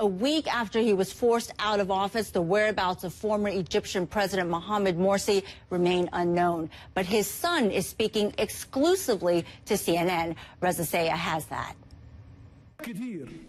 A week after he was forced out of office, the whereabouts of former Egyptian President Mohamed Morsi remain unknown. But his son is speaking exclusively to CNN. Reza Sayah has that.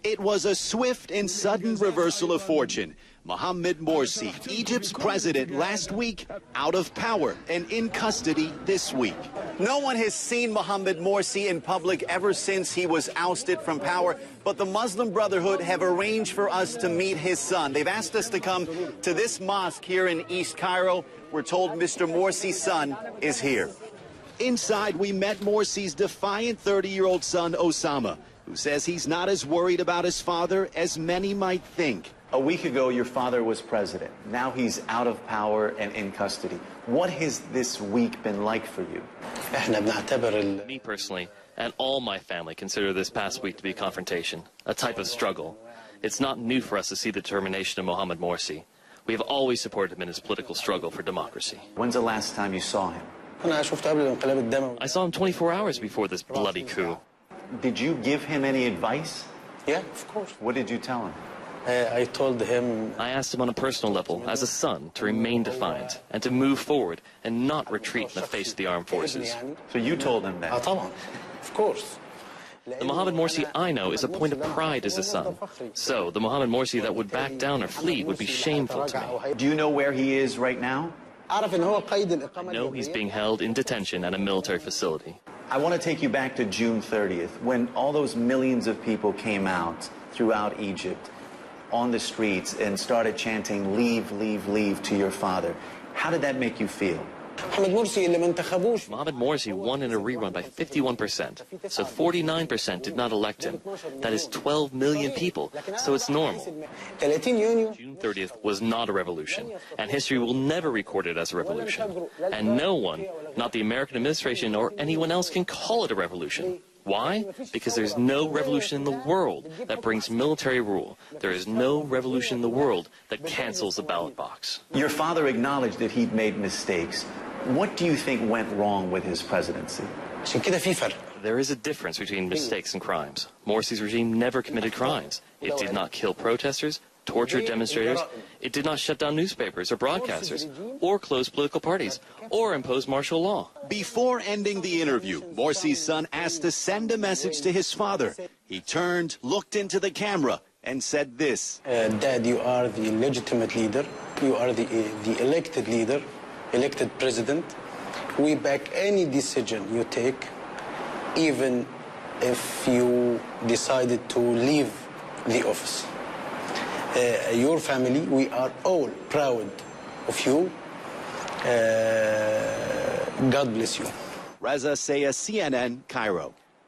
It was a swift and sudden reversal of fortune. Mohamed Morsi, Egypt's president, last week out of power and in custody this week. No one has seen Mohamed Morsi in public ever since he was ousted from power, but the Muslim Brotherhood have arranged for us to meet his son. They've asked us to come to this mosque here in East Cairo. We're told Mr. Morsi's son is here. Inside, we met Morsi's defiant 30-year-old son, Osama, who says he's not as worried about his father as many might think. A week ago, your father was president. Now he's out of power and in custody. What has this week been like for you? Me personally, and all my family, consider this past week to be a confrontation, a type of struggle. It's not new for us to see the determination of Mohamed Morsi. We have always supported him in his political struggle for democracy. When's the last time you saw him? I saw him 24 hours before this bloody coup. Did you give him any advice? Yeah, of course. What did you tell him? I told him... I asked him on a personal level, as a son, to remain defiant and to move forward and not retreat in the face of the armed forces. So you told him that? Of course. The Mohamed Morsi I know is a point of pride as a son. So the Mohamed Morsi that would back down or flee would be shameful to me. Do you know where he is right now? I know he's being held in detention at a military facility. I want to take you back to June 30th, when all those millions of people came out throughout Egypt on the streets and started chanting, "Leave, leave, leave" to your father. How did that make you feel? Mohamed Morsi won in a rerun by 51%, so 49% did not elect him. That is 12 million people, so it's normal. June 30th was not a revolution, and history will never record it as a revolution. And no one, not the American administration or anyone else, can call it a revolution. Why? Because there's no revolution in the world that brings military rule. There is no revolution in the world that cancels the ballot box. Your father acknowledged that he'd made mistakes. What do you think went wrong with his presidency? There is a difference between mistakes and crimes. Morsi's regime never committed crimes. It did not kill protesters, torture demonstrators. It did not shut down newspapers or broadcasters, or close political parties, or impose martial law. Before ending the interview, Morsi's son asked to send a message to his father. He turned, looked into the camera, and said this. Dad, you are the legitimate leader. You are the elected leader, elected president. We back any decision you take, even if you decided to leave the office. Your family, we are all proud of you. God bless you. Reza Sayah, CNN, Cairo.